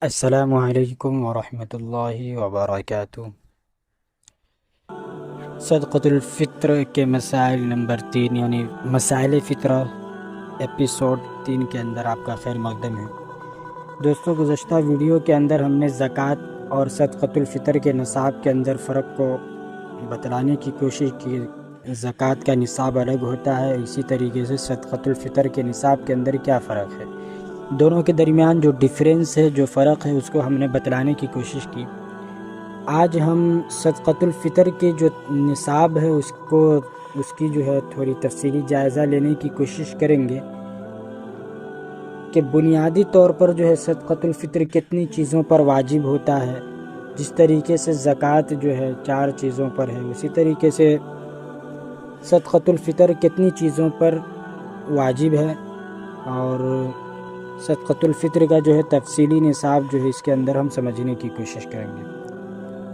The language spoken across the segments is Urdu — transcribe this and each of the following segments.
السلام علیکم ورحمۃ اللہ وبرکاتہ۔ صدقۃ الفطر کے مسائل نمبر 3 یعنی مسائل فطرہ ایپیسوڈ 3 کے اندر آپ کا خیر مقدم ہے۔ دوستو، گزشتہ ویڈیو کے اندر ہم نے زکوٰۃ اور صدقۃ الفطر کے نصاب کے اندر فرق کو بتلانے کی کوشش کی۔ زکوٰۃ کا نصاب الگ ہوتا ہے، اسی طریقے سے صدقۃ الفطر کے نصاب کے اندر کیا فرق ہے، دونوں کے درمیان جو ڈیفرنس ہے، جو فرق ہے، اس کو ہم نے بتلانے کی کوشش کی۔ آج ہم صدقۃ الفطر کے جو نصاب ہے اس کی جو ہے تھوڑی تفصیلی جائزہ لینے کی کوشش کریں گے کہ بنیادی طور پر جو ہے صدقۃ الفطر کتنی چیزوں پر واجب ہوتا ہے۔ جس طریقے سے زکوٰۃ جو ہے 4 چیزوں پر ہے، اسی طریقے سے صدقۃ الفطر کتنی چیزوں پر واجب ہے، اور صدقۃ الفطر کا جو ہے تفصیلی نصاب جو ہے اس کے اندر ہم سمجھنے کی کوشش کریں گے۔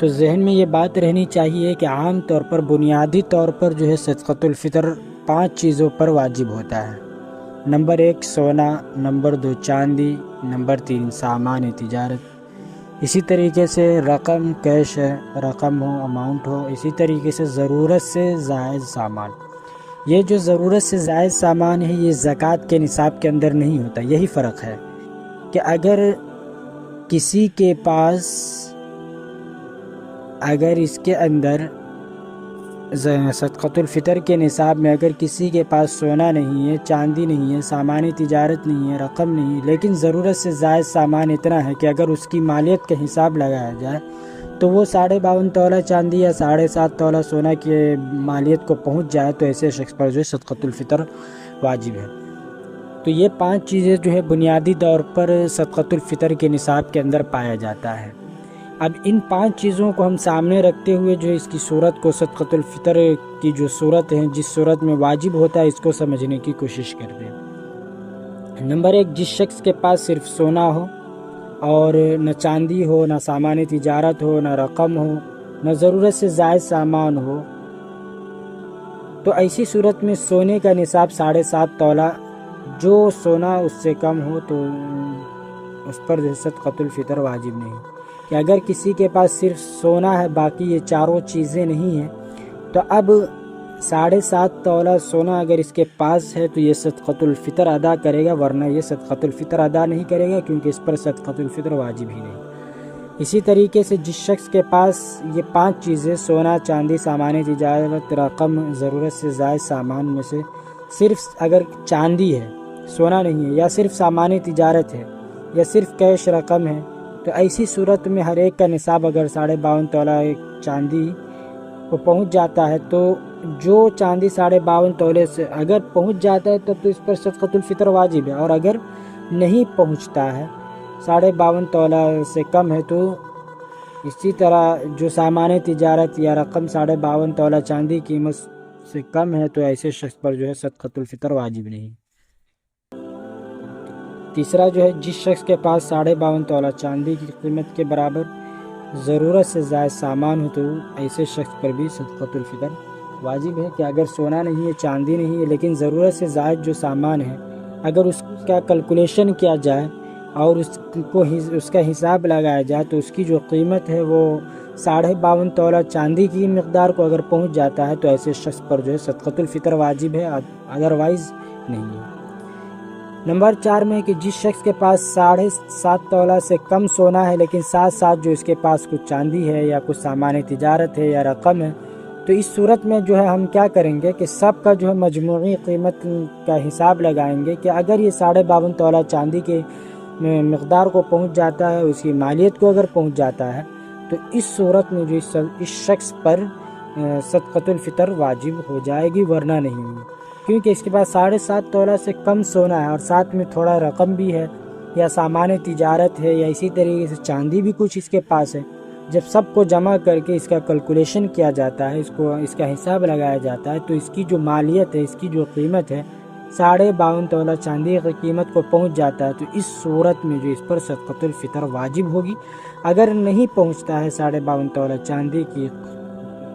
تو ذہن میں یہ بات رہنی چاہیے کہ عام طور پر بنیادی طور پر جو ہے صدقۃ الفطر 5 چیزوں پر واجب ہوتا ہے۔ نمبر 1 سونا، نمبر 2 چاندی، نمبر 3 سامان تجارت، اسی طریقے سے رقم کیش ہے، رقم ہو، اماؤنٹ ہو، اسی طریقے سے ضرورت سے زائد سامان۔ یہ جو ضرورت سے زائد سامان ہے یہ زکوٰۃ کے نصاب کے اندر نہیں ہوتا۔ یہی فرق ہے کہ اگر کسی کے پاس اس کے اندر صدقۃ الفطر کے نصاب میں اگر کسی کے پاس سونا نہیں ہے، چاندی نہیں ہے، سامان تجارت نہیں ہے، رقم نہیں ہے، لیکن ضرورت سے زائد سامان اتنا ہے کہ اگر اس کی مالیت کا حساب لگایا جائے تو وہ 52.5 تولہ چاندی یا 7.5 تولہ سونا کی مالیت کو پہنچ جائے تو ایسے شخص پر جو ہے صدقۃ الفطر واجب ہے۔ تو یہ 5 چیزیں جو ہے بنیادی طور پر صدقۃ الفطر کے نصاب کے اندر پایا جاتا ہے۔ اب ان 5 چیزوں کو ہم سامنے رکھتے ہوئے جو اس کی صورت کو، صدقۃ الفطر کی جو صورت ہے، جس صورت میں واجب ہوتا ہے، اس کو سمجھنے کی کوشش کرتے ہیں۔ نمبر 1، جس شخص کے پاس صرف سونا ہو اور نہ چاندی ہو، نہ سامان تجارت ہو، نہ رقم ہو، نہ ضرورت سے زائد سامان ہو، تو ایسی صورت میں سونے کا نصاب 7.5 تولہ، جو سونا اس سے کم ہو تو اس پر صدقۃ الفطر واجب نہیں۔ کہ اگر کسی کے پاس صرف سونا ہے، باقی یہ چاروں چیزیں نہیں ہیں، تو اب 7.5 تولہ سونا اگر اس کے پاس ہے تو یہ صدقۃ الفطر ادا کرے گا، ورنہ یہ صدقۃ الفطر ادا نہیں کرے گا، کیونکہ اس پر صدقۃ الفطر واجب ہی نہیں۔ اسی طریقے سے جس شخص کے پاس یہ 5 چیزیں، سونا، چاندی، سامان تجارت، رقم، ضرورت سے زائد سامان میں سے صرف اگر چاندی ہے، سونا نہیں ہے، یا صرف سامان تجارت ہے، یا صرف کیش رقم ہے، تو ایسی صورت میں ہر ایک کا نصاب اگر 52.5 تولہ چاندی کو پہنچ جاتا ہے، تو جو چاندی 52.5 تولے سے اگر پہنچ جاتا ہے تب تو اس پر صدقۃ الفطر واجب ہے، اور اگر نہیں پہنچتا ہے، 52.5 تولہ سے کم ہے، تو اسی طرح جو سامان تجارت یا رقم 52.5 تولہ چاندی قیمت سے کم ہے، تو ایسے شخص پر جو ہے صدقۃ الفطر واجب نہیں۔ تیسرا جو ہے، جس شخص کے پاس 52.5 تولہ چاندی کی قیمت کے برابر ضرورت سے زائد سامان ہو، تو ایسے شخص پر بھی صدقۃ الفطر واجب ہے۔ کہ اگر سونا نہیں ہے، چاندی نہیں ہے، لیکن ضرورت سے زائد جو سامان ہے، اگر اس کا کیلکولیشن کیا جائے اور اس کا حساب لگایا جائے تو اس کی جو قیمت ہے وہ 52.5 تولہ چاندی کی مقدار کو اگر پہنچ جاتا ہے تو ایسے شخص پر جو ہے صدقۃ الفطر واجب ہے، ادروائز نہیں ہے۔ نمبر 4 میں کہ جس شخص کے پاس 7.5 تولہ سے کم سونا ہے، لیکن ساتھ ساتھ جو اس کے پاس کچھ چاندی ہے یا کچھ سامان تجارت ہے یا رقم ہے، تو اس صورت میں جو ہے ہم کیا کریں گے کہ سب کا جو ہے مجموعی قیمت کا حساب لگائیں گے کہ اگر یہ 52.5 تولہ چاندی کے مقدار کو پہنچ جاتا ہے، اس کی مالیت کو اگر پہنچ جاتا ہے، تو اس صورت میں جو اس شخص پر صدقۃ الفطر واجب ہو جائے گی، ورنہ نہیں ہوگی، کیونکہ اس کے پاس 7.5 تولہ سے کم سونا ہے اور ساتھ میں تھوڑا رقم بھی ہے یا سامان تجارت ہے یا اسی طریقے سے چاندی بھی کچھ اس کے پاس ہے۔ جب سب کو جمع کر کے اس کا کیلکولیشن کیا جاتا ہے، اس کا حساب لگایا جاتا ہے، تو اس کی جو مالیت ہے، اس کی جو قیمت ہے، 52.5 تولہ چاندی کی قیمت کو پہنچ جاتا ہے، تو اس صورت میں جو اس پر صدقۃ الفطر واجب ہوگی۔ اگر نہیں پہنچتا ہے 52.5 تولہ چاندی کی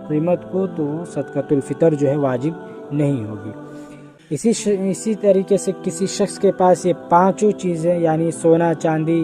قیمت کو، تو صدقۃ الفطر جو ہے واجب نہیں ہوگی۔ اسی طریقے سے کسی شخص کے پاس یہ 5 چیزیں یعنی سونا، چاندی،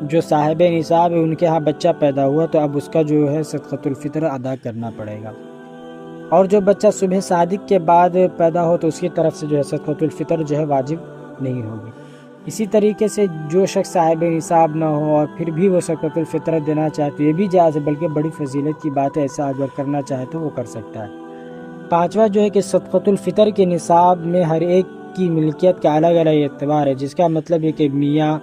جو صاحب نصاب ہے ان کے ہاں بچہ پیدا ہوا تو اب اس کا جو ہے صدقۃ الفطر ادا کرنا پڑے گا، اور جو بچہ صبح صادق کے بعد پیدا ہو تو اس کی طرف سے جو ہے صدقۃ الفطر جو ہے واجب نہیں ہوگی۔ اسی طریقے سے جو شخص صاحب نصاب نہ ہو اور پھر بھی وہ صدقۃ الفطر دینا چاہے تو یہ بھی جائز ہے، بلکہ بڑی فضیلت کی بات ہے، ایسا اگر کرنا چاہے تو وہ کر سکتا ہے۔ پانچواں جو ہے کہ صدقۃ الفطر کے نصاب میں ہر ایک کی ملکیت کا الگ الگ اعتبار ہے، جس کا مطلب ہے کہ میاں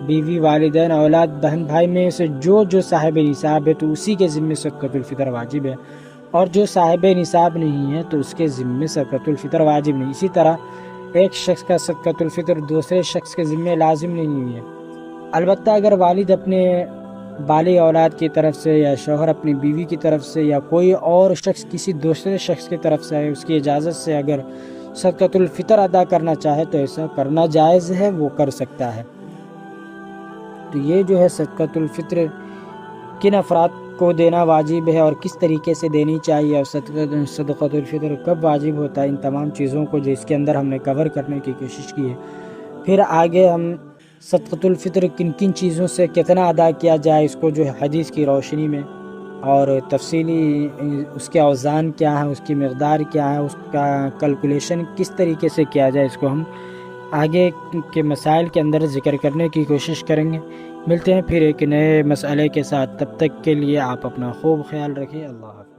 بیوی، والدین، اولاد، بہن بھائی میں سے جو صاحب نصاب ہے تو اسی کے ذمہ صدقۃ الفطر واجب ہے، اور جو صاحب نصاب نہیں ہے تو اس کے ذمہ صدقۃ الفطر واجب نہیں۔ اسی طرح ایک شخص کا صدقۃ الفطر دوسرے شخص کے ذمہ لازم نہیں ہے، البتہ اگر والد اپنے بالغ اولاد کی طرف سے یا شوہر اپنی بیوی کی طرف سے یا کوئی اور شخص کسی دوسرے شخص کی طرف سے اس کی اجازت سے اگر صدقۃ الفطر ادا کرنا چاہے تو ایسا کرنا جائز ہے، وہ کر سکتا ہے۔ تو یہ جو ہے صدقۃ الفطر کن افراد کو دینا واجب ہے اور کس طریقے سے دینی چاہیے، اور صدقۃ الفطر کب واجب ہوتا ہے، ان تمام چیزوں کو جو اس کے اندر ہم نے کور کرنے کی کوشش کی ہے۔ پھر آگے ہم صدقۃ الفطر کن کن چیزوں سے کتنا ادا کیا جائے اس کو جو ہے حدیث کی روشنی میں اور تفصیلی اس کے اوزان کیا ہے، اس کی مقدار کیا ہے، اس کا کیلکولیشن کس طریقے سے کیا جائے، اس کو ہم آگے کے مسائل کے اندر ذکر کرنے کی کوشش کریں گے۔ ملتے ہیں پھر ایک نئے مسئلے کے ساتھ، تب تک کے لیے آپ اپنا خوب خیال رکھیں۔ اللہ حافظ۔